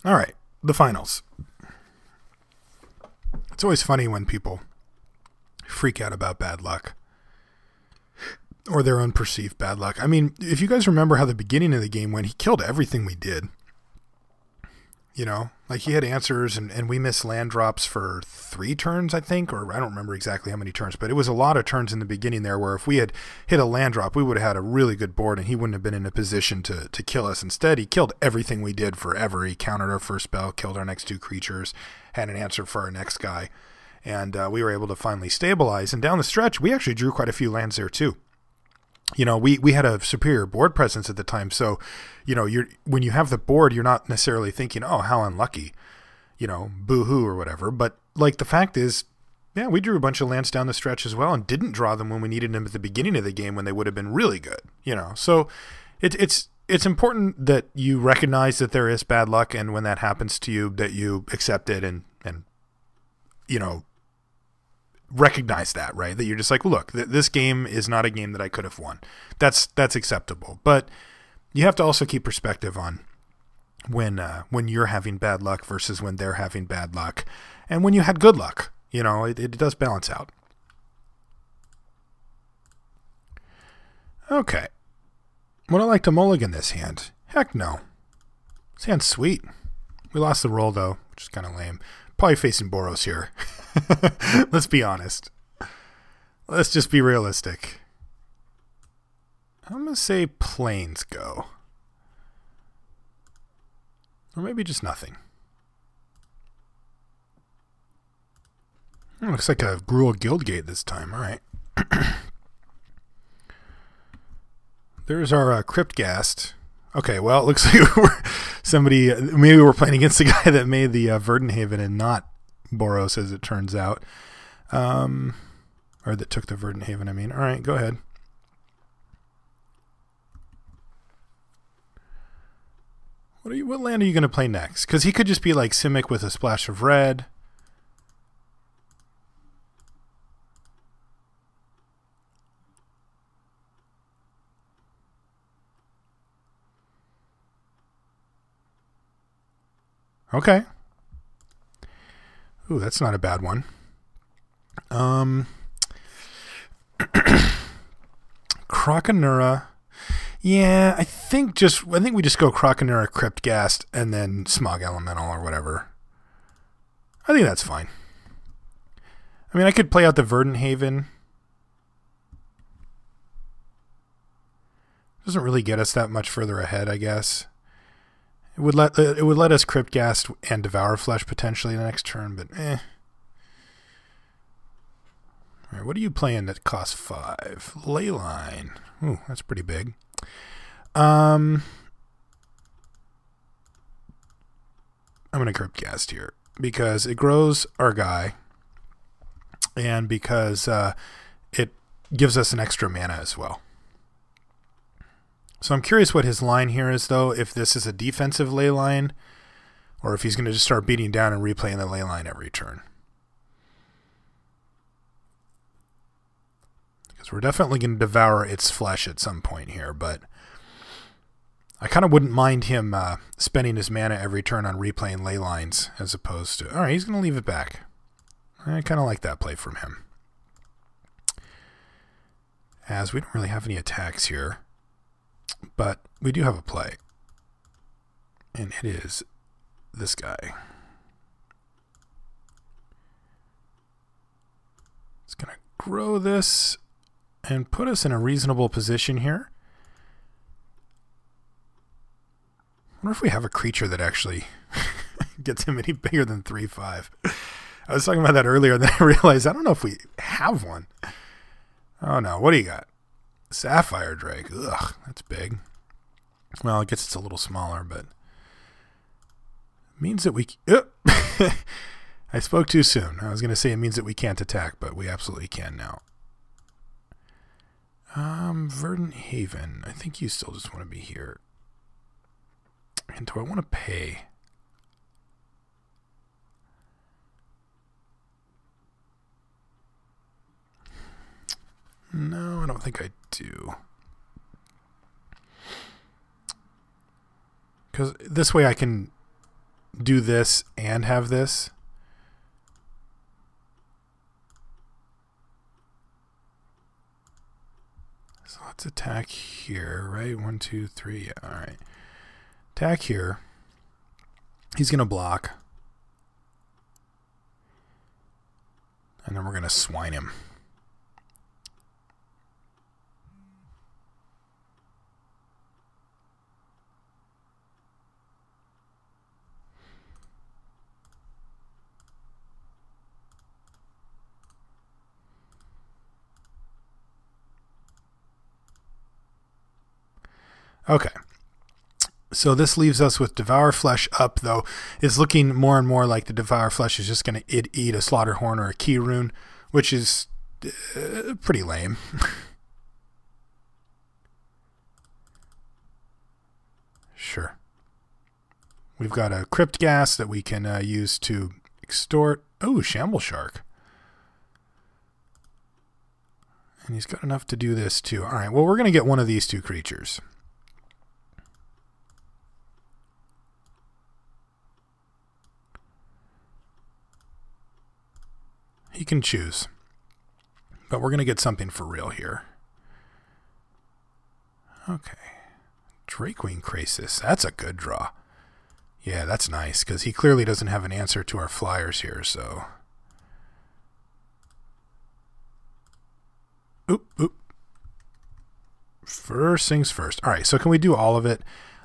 All right, the finals. It's always funny when people freak out about bad luck or their own perceived bad luck. I mean, if you guys remember how the beginning of the game went, he killed everything we did. You know, like he had answers and we missed land drops for 3 turns, I think, or I don't remember exactly how many turns, but it was a lot of turns in the beginning there where if we had hit a land drop, we would have had a really good board and he wouldn't have been in a position to kill us. Instead, he killed everything we did forever. He countered our first spell, killed our next 2 creatures, had an answer for our next guy, and we were able to finally stabilize. And down the stretch, we actually drew quite a few lands there too. You know, we had a superior board presence at the time. So, you know, when you have the board, you're not necessarily thinking, oh, how unlucky, you know, boo-hoo or whatever. But, like, the fact is, yeah, we drew a bunch of lands down the stretch as well and didn't draw them when we needed them at the beginning of the game when they would have been really good, you know. So it's important that you recognize that there is bad luck, and when that happens to you, that you accept it and you know, recognize that, right? That you're just like, look, this game is not a game that I could have won. That's acceptable. But you have to also keep perspective on when you're having bad luck versus when they're having bad luck, and when you had good luck. You know, it does balance out. Okay. Would I like to mulligan this hand? Heck no. This hand's sweet. We lost the roll though, which is kind of lame. Probably facing Boros here. Let's be honest. Let's just be realistic. I'm going to say plains go. Or maybe just nothing. Looks like a Gruul Guildgate this time. All right. There's our Cryptghast. Okay, well, it looks like maybe we're playing against the guy that made the Verdenhaven and not Boros, as it turns out. Or that took the Verdenhaven, I mean. All right, go ahead. What land are you going to play next? Because he could just be like Simic with a splash of red. Okay. Ooh, that's not a bad one. Croconura. Yeah, I think we just go Croconura, Cryptghast, and then Smog Elemental or whatever. I think that's fine. I mean, I could play out the Verdenhaven. Doesn't really get us that much further ahead, I guess. It would let us Cryptghast and Devour Flesh potentially the next turn, but eh. All right, what are you playing that costs 5? Leyline. Ooh, that's pretty big. I'm going to Cryptghast here because it grows our guy, and because it gives us an extra mana as well. So I'm curious what his line here is, though, if this is a defensive Leyline or if he's going to just start beating down and replaying the Leyline every turn. Because we're definitely going to devour its flesh at some point here, but I kind of wouldn't mind him spending his mana every turn on replaying Leylines as opposed to... All right, he's going to leave it back. I kind of like that play from him. As we don't really have any attacks here. But we do have a play, and it is this guy. It's going to grow this and put us in a reasonable position here. I wonder if we have a creature that actually gets him any bigger than 3/5. I was talking about that earlier, and then I realized I don't know if we have one. Oh no, what do you got? Sapphire Drake. Ugh, that's big. Well, I guess it's a little smaller, but means that we... I spoke too soon. I was going to say it means that we can't attack, but we absolutely can now. Verdenhaven. I think you still just want to be here. And do I want to pay? No, I don't think I do. Because this way I can do this and have this. So let's attack here, right? 1, 2, 3. Yeah, all right. Attack here. He's going to block. And then we're going to swine him. Okay. So this leaves us with Devour Flesh up, though. It's looking more and more like the Devour Flesh is just going to eat a Slaughterhorn or a Key Rune, which is pretty lame. Sure. We've got a Crypt Gas that we can use to extort. Oh, Shamble Shark. And he's got enough to do this, too. All right, well, we're going to get one of these two creatures. He can choose. But we're going to get something for real here. Okay. Drakewing Krasis. That's a good draw. Yeah, that's nice, because he clearly doesn't have an answer to our flyers here, so... Oop, oop. First things first. All right, so can we do all of it?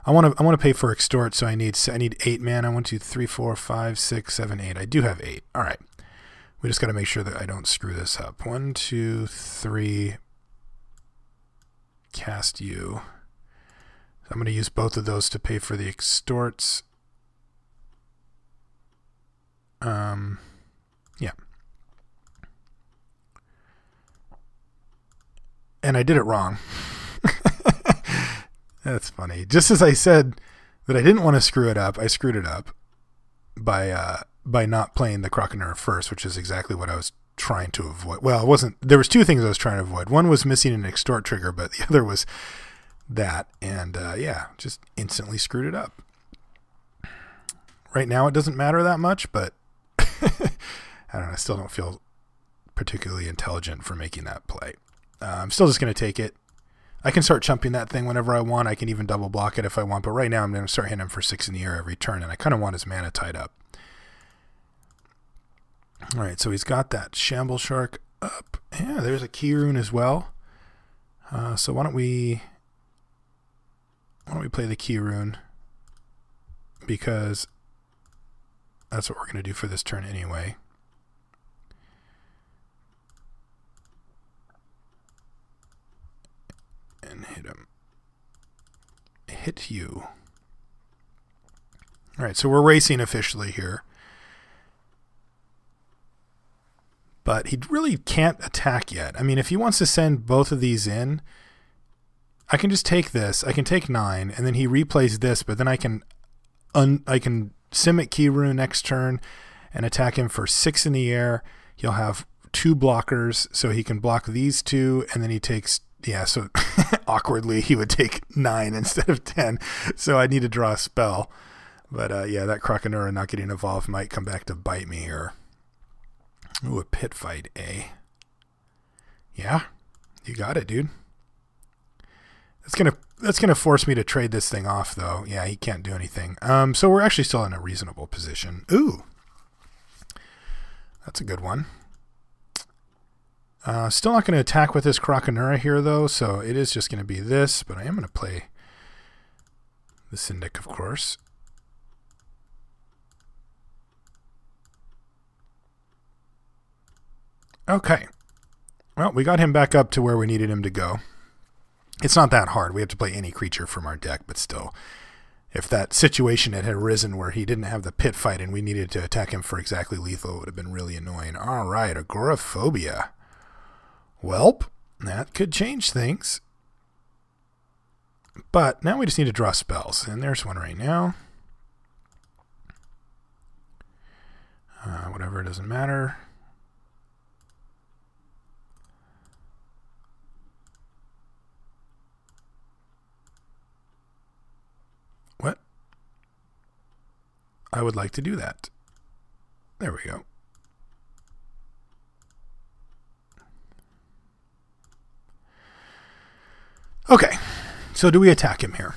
I want to pay for extort, so I need 8 mana. 1, 2, 3, 4, 5, 6, 7, 8. I do have 8. All right. We just got to make sure that I don't screw this up. 1, 2, 3. Cast you. So I'm going to use both of those to pay for the extorts. Yeah. And I did it wrong. That's funny. Just as I said that I didn't want to screw it up, I screwed it up by not playing the Croconaur first, which is exactly what I was trying to avoid. Well, it wasn't. There was 2 things I was trying to avoid. One was missing an extort trigger, but the other was that. And yeah, just instantly screwed it up. Right now, it doesn't matter that much, but I don't know. I still don't feel particularly intelligent for making that play. I'm still just going to take it. I can start chumping that thing whenever I want. I can even double block it if I want. But right now, I'm going to start hitting him for 6 in the air every turn. And I kind of want his mana tied up. All right, so he's got that Shamble Shark up. Yeah, there's a Key Rune as well. So why don't we play the Key Rune? Because that's what we're going to do for this turn anyway. And hit him. Hit you. All right, so we're racing officially here. But he really can't attack yet. I mean, if he wants to send both of these in, I can just take this. I can take 9, and then he replays this, but then I can Simic Key Rune next turn and attack him for 6 in the air. He'll have 2 blockers, so he can block these 2, and then he takes... Yeah, so awkwardly he would take 9 instead of 10. So I need to draw a spell. But yeah, that Croconaur not getting evolved might come back to bite me here. Ooh, a pit fight, eh? Yeah, you got it, dude. That's gonna force me to trade this thing off, though. Yeah, he can't do anything. So we're actually still in a reasonable position. Ooh, that's a good one. Still not going to attack with this Croconaur here, though, so it is just going to be this, but I am going to play the Syndic, of course. Okay. Well, we got him back up to where we needed him to go. It's not that hard. We have to play any creature from our deck, but still. If that situation had arisen where he didn't have the pit fight and we needed to attack him for exactly lethal, it would have been really annoying. All right, Agoraphobia. Welp, that could change things. But now we just need to draw spells. And there's one right now. Whatever, it doesn't matter. What? I would like to do that. There we go. Okay, so do we attack him here?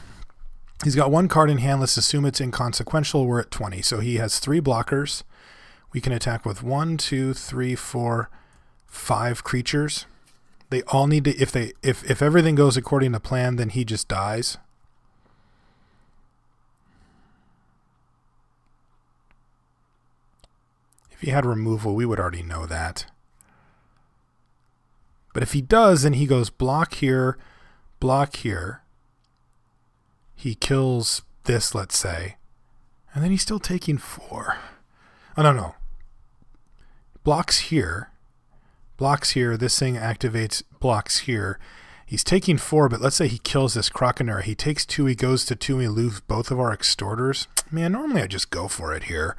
He's got one card in hand. Let's assume it's inconsequential. We're at 20. So he has 3 blockers. We can attack with 1, 2, 3, 4, 5 creatures. They all need to, if everything goes according to plan, then he just dies. If he had removal, we would already know that. But if he does, then he goes block here, block here. He kills this, let's say. And then he's still taking 4. Oh, no. Blocks here. Blocks here. This thing activates blocks here. He's taking 4, but let's say he kills this Croconera. He takes 2, he goes to 2, and we lose both of our extorters. Man, normally I just go for it here.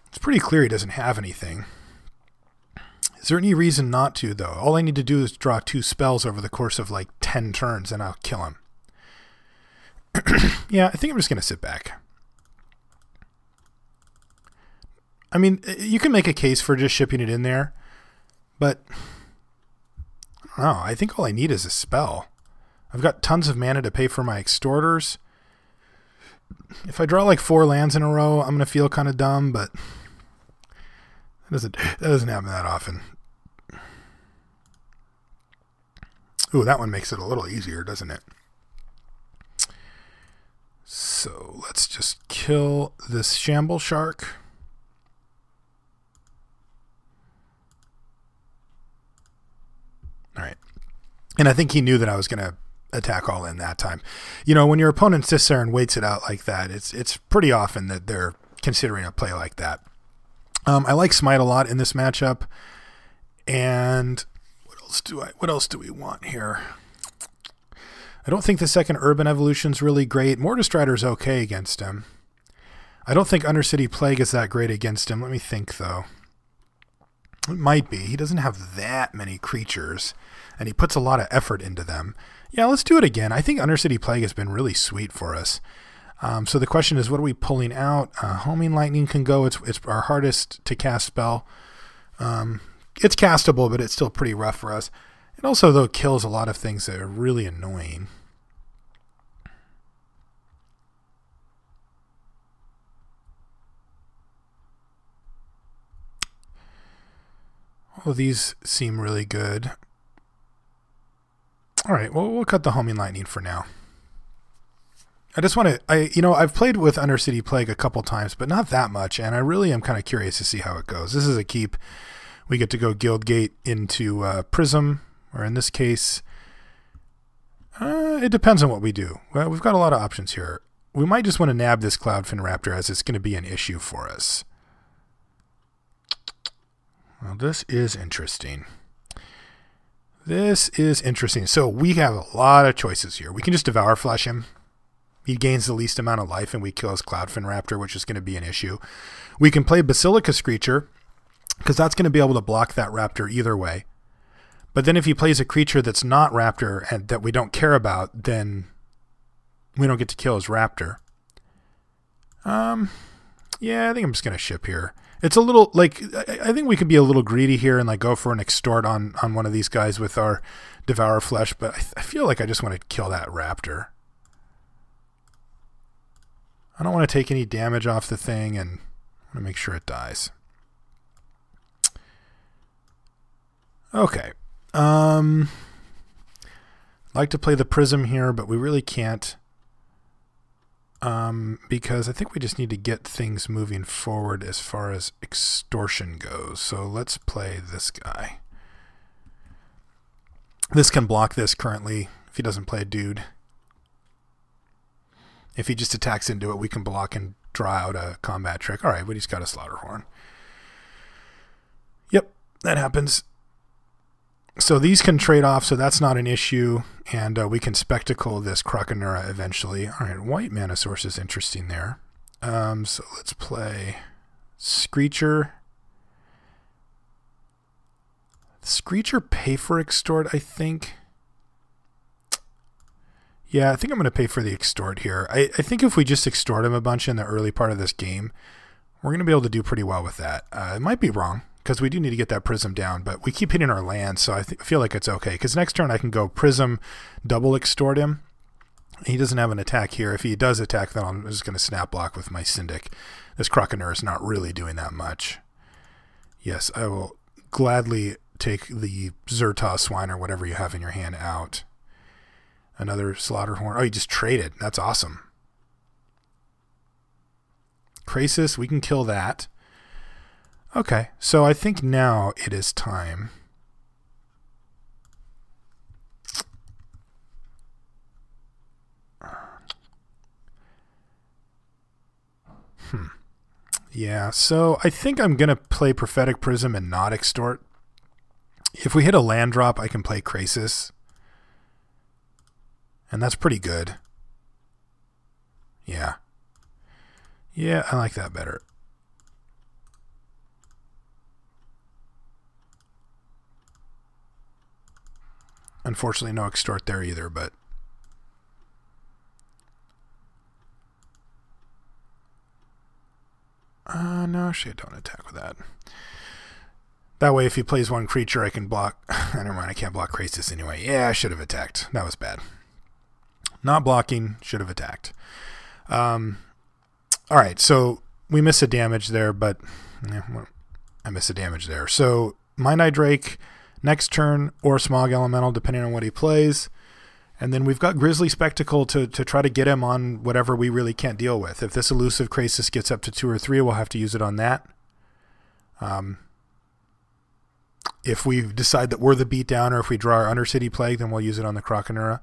It's pretty clear he doesn't have anything. Is there any reason not to, though? All I need to do is draw 2 spells over the course of like 10 turns, and I'll kill him. Yeah, I think I'm just going to sit back. I mean, you can make a case for just shipping it in there, but I don't know. I think all I need is a spell. I've got tons of mana to pay for my extorters. If I draw like 4 lands in a row, I'm going to feel kind of dumb, but that doesn't happen that often. Ooh, that one makes it a little easier, doesn't it? So let's just kill this Shamble Shark. All right. And I think he knew that I was going to attack all in that time. You know, when your opponent sits there and waits it out like that, it's pretty often that they're considering a play like that. I like Smite a lot in this matchup. And what else do we want here? I don't think the second Urban Evolution's really great. Mortistrider's okay against him. I don't think Undercity Plague is that great against him. Let me think, though. It might be. He doesn't have that many creatures, and he puts a lot of effort into them. Yeah, let's do it again. I think Undercity Plague has been really sweet for us. So the question is, what are we pulling out? Homing Lightning can go. It's our hardest to cast spell. It's castable, but it's still pretty rough for us. It also, though, kills a lot of things that are really annoying. All of these seem really good. All right, well, we'll cut the Homing Lightning for now. I just want to, I've played with Undercity Plague a couple times, but not that much, and I really am kind of curious to see how it goes. This is a keep. We get to go Guildgate into Prism, or in this case, it depends on what we do. Well, we've got a lot of options here. We might just want to nab this Cloudfin Raptor, as it's going to be an issue for us. Well, this is interesting. This is interesting. So we have a lot of choices here. We can just Devour Flesh him. He gains the least amount of life, and we kill his Cloudfin Raptor, which is going to be an issue. We can play Basilica Screecher, because that's going to be able to block that Raptor either way. But then if he plays a creature that's not Raptor and that we don't care about, then we don't get to kill his Raptor. Yeah, I think I'm just going to ship here. It's a little, like, I think we could be a little greedy here and, like, go for an extort on one of these guys with our Devour Flesh, but I feel like I just want to kill that Raptor. I don't want to take any damage off the thing, and I want to make sure it dies. Okay. I'd like to play the Prism here, but we really can't. Because I think we just need to get things moving forward as far as extortion goes. So let's play this guy. This can block this currently if he doesn't play a dude. If he just attacks into it, we can block and draw out a combat trick. All right, but he's got a Slaughterhorn. Yep, that happens. So these can trade off, so that's not an issue, and we can Spectacle this Croconera eventually. All right, white mana source is interesting there. So let's play Screecher. Screecher pay for Extort, I think. Yeah, I think I'm going to pay for the extort here. I think if we just extort him a bunch in the early part of this game, we're going to be able to do pretty well with that. It might be wrong, because we do need to get that prism down, but we keep hitting our land, so I feel like it's okay. Because next turn I can go prism, double extort him. He doesn't have an attack here. If he does attack, then I'm just going to snap block with my Syndic. This Croconaur is not really doing that much. Yes, I will gladly take the Zertos Swine or whatever you have in your hand out. Another Slaughterhorn. Oh, you just traded. That's awesome. Krasis, we can kill that. Okay, so I think now it is time. Yeah, so I think I'm going to play Prophetic Prism and not extort. If we hit a land drop, I can play Krasis. And that's pretty good. Yeah. Yeah, I like that better. Unfortunately, no extort there either, but... no, shit, don't attack with that. That way, if he plays one creature, I can block... Never mind, I can't block Krasis anyway. Yeah, I should have attacked. That was bad. Not blocking, should have attacked. Alright, so we miss a damage there, but... I miss a damage there. So, Mind Eye Drake, next turn, or Smog Elemental, depending on what he plays. And then we've got Grizzly Spectacle to try to get him on whatever we really can't deal with. If this elusive Krasis gets up to 2 or 3, we'll have to use it on that. If we decide that we're the beatdown, or if we draw our Undercity Plague, then we'll use it on the Croconaur.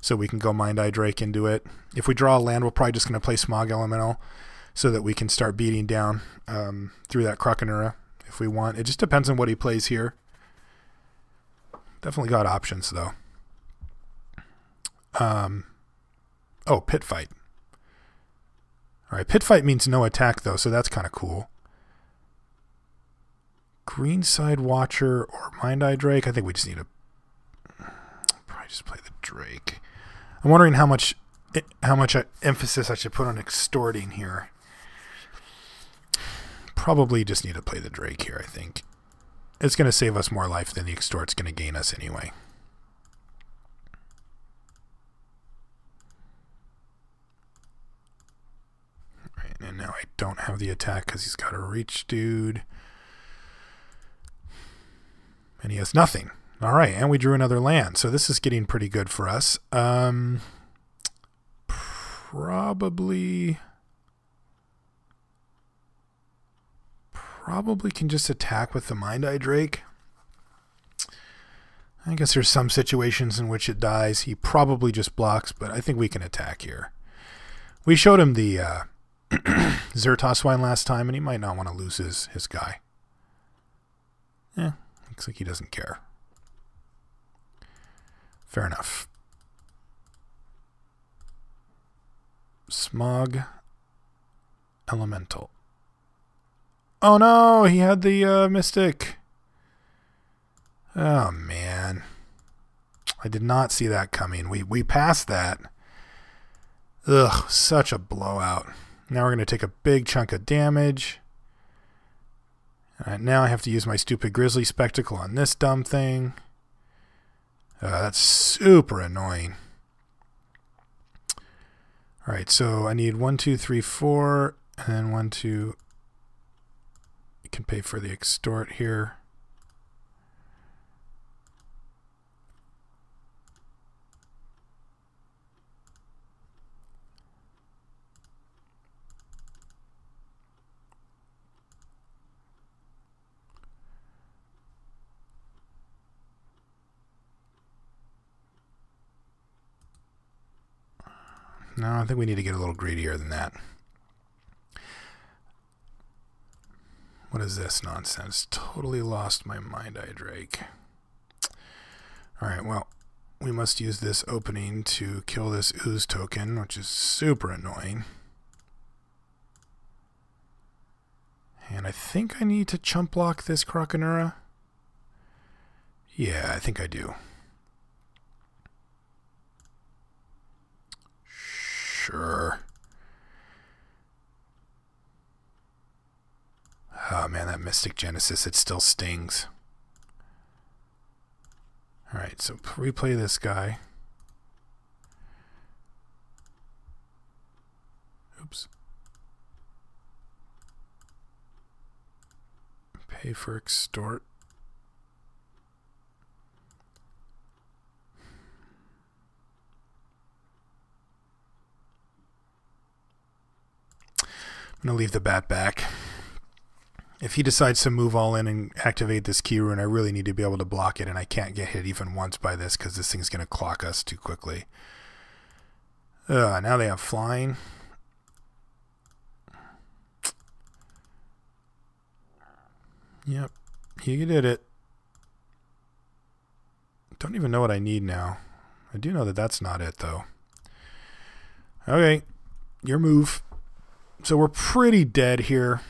So we can go Mind Eye Drake into it. If we draw a land, we're probably just going to play Smog Elemental so that we can start beating down through that Croconaur if we want. It just depends on what he plays here. Definitely got options, though. Oh, Pit Fight. Alright, Pit Fight means no attack, though, so that's kind of cool. Greenside Watcher or Mind Eye Drake? I think we just need to probably just play the Drake. I'm wondering how much emphasis I should put on extorting here. Probably just need to play the Drake here, I think. It's going to save us more life than the extort's going to gain us anyway. And now I don't have the attack because he's got a reach dude. And he has nothing. Alright, and we drew another land. So this is getting pretty good for us. Probably can just attack with the Mind Eye Drake. I guess there's some situations in which it dies. He probably just blocks, but I think we can attack here. We showed him the... Zertos Swine last time, and he might not want to lose his guy. Yeah, looks like he doesn't care. Fair enough. Smog Elemental. Oh no, he had the Mystic. Oh man. I did not see that coming. We passed that. Ugh, such a blowout. Now we're going to take a big chunk of damage. Now I have to use my stupid Grizzly Spectacle on this dumb thing. That's super annoying. Alright, so I need 1, 2, 3, 4, and then 1, 2. You can pay for the extort here. No, I think we need to get a little greedier than that. What is this nonsense? Totally lost my Mind Eye Drake. Alright, well, we must use this opening to kill this Ooze token, which is super annoying. And I think I need to chump block this Croconaur. Yeah, I think I do. Sure. Oh man, that Mystic Genesis, it still stings. Alright, so replay this guy. Oops. Pay for extort. I'm going to leave the bat back. If he decides to move all in and activate this key rune, I really need to be able to block it, and I can't get hit even once by this because this thing's going to clock us too quickly. Now they have flying. Yep, you did it. Don't even know what I need now. I do know that that's not it, though. Okay, your move. So we're pretty dead here.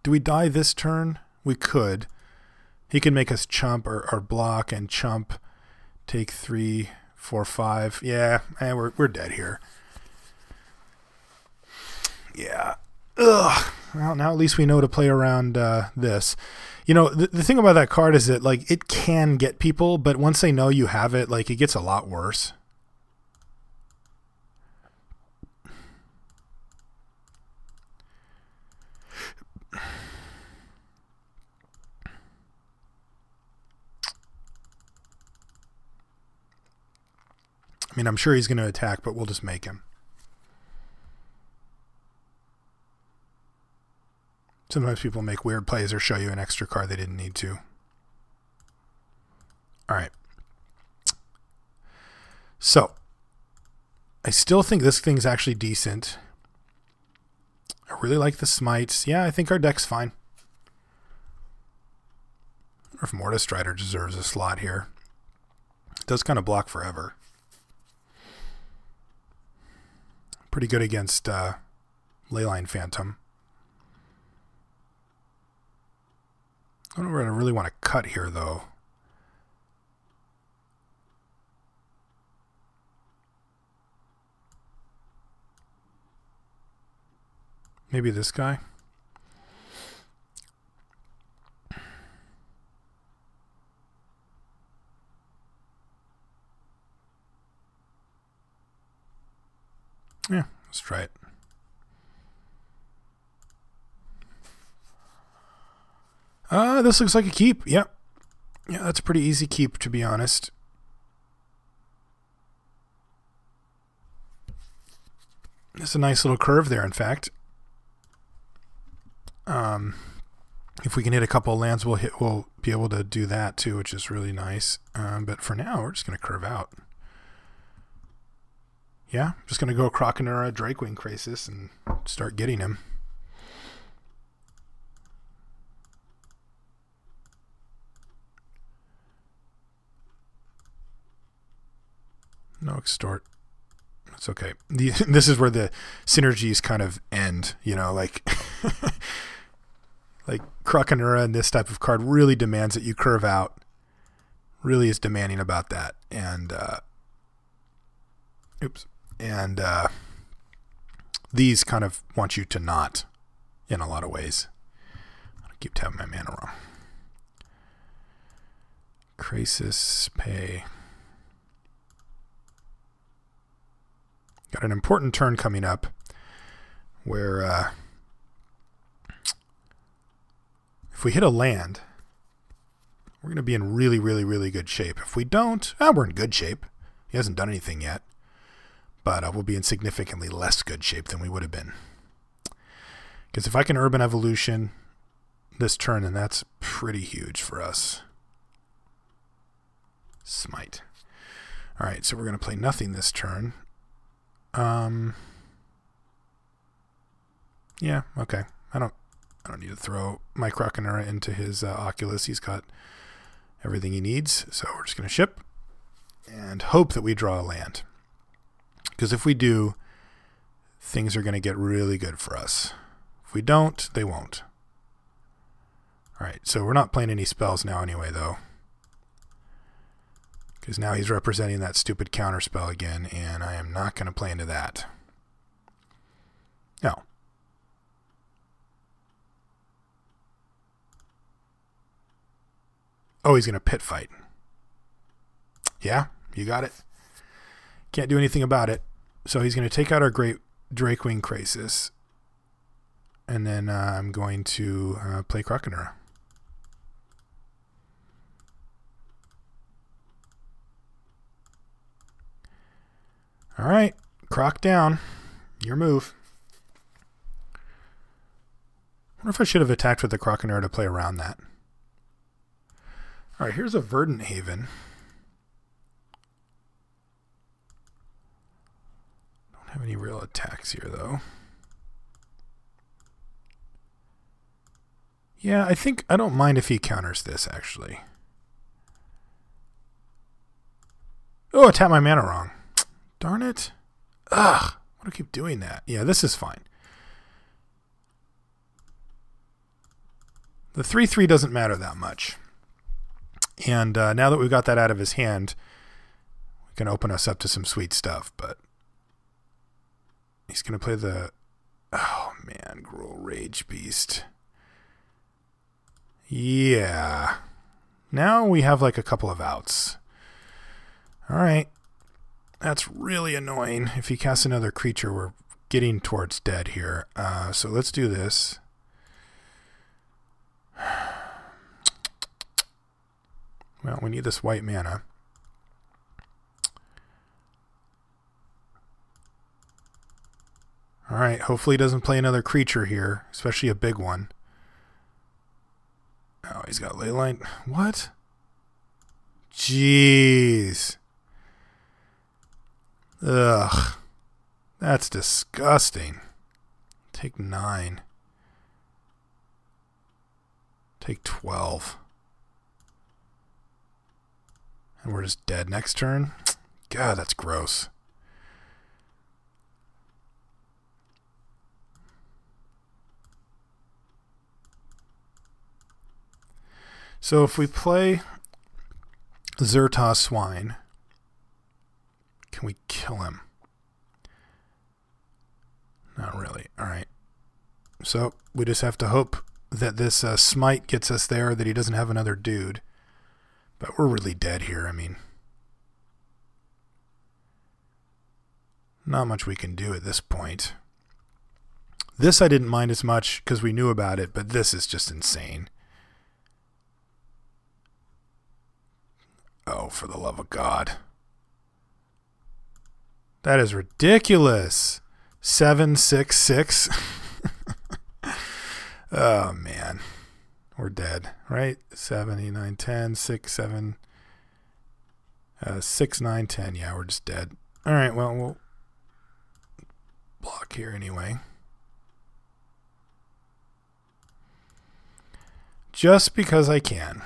Do we die this turn? We could. He can make us chump or block and chump. Take 3, 4, 5. Yeah, we're dead here. Yeah. Ugh. Well, now at least we know to play around this. You know, the thing about that card is that, like, it can get people, but once they know you have it, like, it gets a lot worse. I mean, I'm sure he's going to attack, but we'll just make him. Sometimes people make weird plays or show you an extra card they didn't need to. All right. So, I still think this thing's actually decent. I really like the smites. Yeah, I think our deck's fine. Or if Mortis Strider deserves a slot here. It does kind of block forever. Pretty good against Leyline Phantom. I don't know where I really want to cut here, though. Maybe this guy. Yeah, let's try it. This looks like a keep. Yep. Yeah, that's a pretty easy keep, to be honest. It's a nice little curve there, in fact. If we can hit a couple of lands, we'll be able to do that too, which is really nice. But for now, we're just going to curve out. Yeah, just going to go Croconura, Drakewing Krasis, and start getting him. No extort. That's okay. This is where the synergies kind of end, you know, like like Croconura and this type of card really demands that you curve out. Really is demanding about that. And these kind of want you to not in a lot of ways. I keep tapping my mana wrong. Krasis pay. Got an important turn coming up where if we hit a land, we're going to be in really, really, really good shape. If we don't, we're in good shape. He hasn't done anything yet. But we'll be in significantly less good shape than we would have been. Because if I can Urban Evolution this turn, then that's pretty huge for us. Smite. All right, so we're going to play nothing this turn. Yeah, okay. I don't need to throw my Croconura into his Oculus. He's got everything he needs. So we're just going to ship and hope that we draw a land. Because if we do, things are going to get really good for us. If we don't, they won't. All right, so we're not playing any spells now anyway, though. Because now he's representing that stupid counterspell again, and I am not going to play into that. No. Oh, he's going to pit fight. Yeah, you got it. Can't do anything about it. So he's going to take out our great Drakewing Krasis. And then I'm going to play Croconaw. All right, Croc down. Your move. I wonder if I should have attacked with the Croconaw to play around that. All right, here's a Verdant Haven. Don't have any real attacks here, though. Yeah, I don't mind if he counters this, actually. Oh, I tapped my mana wrong. Darn it. Ugh. Why do I keep doing that? Yeah, this is fine. The 3/3 doesn't matter that much. And now that we've got that out of his hand, we can open us up to some sweet stuff. But he's going to play the... Oh, man. Gruul Rage Beast. Yeah. Now we have like a couple of outs. All right. That's really annoying. If he casts another creature, we're getting towards dead here. So let's do this. Well, we need this white mana. All right. Hopefully he doesn't play another creature here, especially a big one. Oh, he's got Leyline. What? Jeez. Ugh. That's disgusting. Take 9. Take 12. And we're just dead next turn? God, that's gross. So if we play Zertos Swine, can we kill him? Not really. All right. So we just have to hope that this smite gets us there, that he doesn't have another dude. But we're really dead here. I mean, not much we can do at this point. This I didn't mind as much because we knew about it, but this is just insane. Oh, for the love of God. That is ridiculous. 766. Oh, man. We're dead, right? 7, 8, 9, 10, 6, 7, 6, 9, 10. Yeah, we're just dead. All right, well, we'll block here anyway. Just because I can.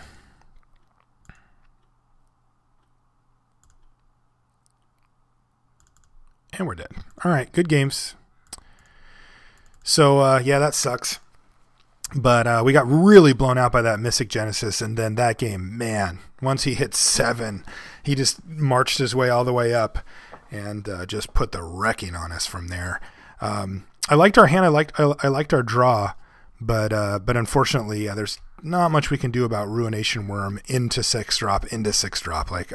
And we're dead. All right, good games. So, yeah, that sucks. But we got really blown out by that Mystic Genesis, and then that game, man, once he hit 7, he just marched his way all the way up and just put the wrecking on us from there. I liked our hand. I liked our draw, but unfortunately, there's not much we can do about Ruination Worm into 6-drop. Like,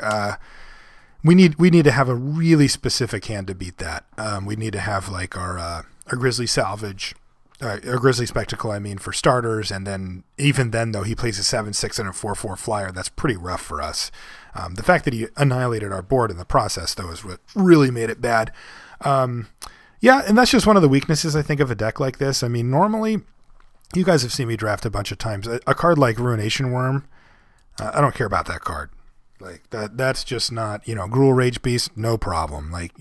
we need to have a really specific hand to beat that. We need to have like our Grizzly Salvage. Or Grizzly Spectacle, I mean, for starters, and then even then, though, he plays a 7/6 and a 4/4 flyer. That's pretty rough for us. The fact that he annihilated our board in the process, though, is what really made it bad. Yeah, and that's just one of the weaknesses, I think, of a deck like this. I mean, normally, you guys have seen me draft a bunch of times. A card like Ruination Worm, I don't care about that card. Like that's just not, Gruul Rage Beast, no problem. Like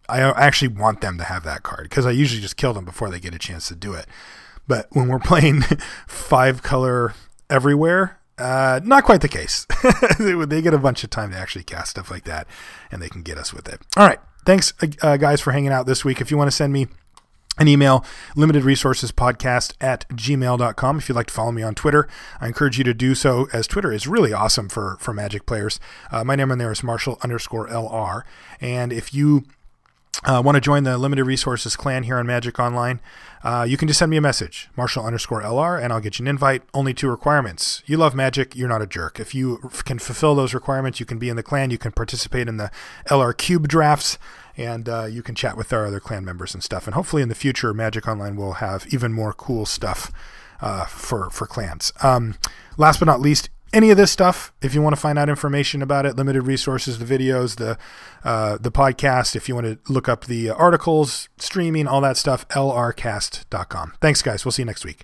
I actually want them to have that card because I usually just kill them before they get a chance to do it. But when we're playing 5-color everywhere, not quite the case. They get a bunch of time to actually cast stuff like that, and they can get us with it. All right, thanks guys for hanging out this week. If you want to send me An email, limitedresourcespodcast@gmail.com. If you'd like to follow me on Twitter, I encourage you to do so, as Twitter is really awesome for Magic players. My name on there is Marshall_LR. And if you want to join the Limited Resources clan here on Magic Online, you can just send me a message, Marshall_LR, and I'll get you an invite. Only 2 requirements. You love Magic, you're not a jerk. If you can fulfill those requirements, you can be in the clan, you can participate in the LR Cube drafts, and you can chat with our other clan members and stuff. And hopefully in the future, Magic Online will have even more cool stuff for clans. Last but not least, any of this stuff, if you want to find out information about it, limited resources, the videos, the podcast, if you want to look up the articles, streaming, all that stuff, lrcast.com. Thanks, guys. We'll see you next week.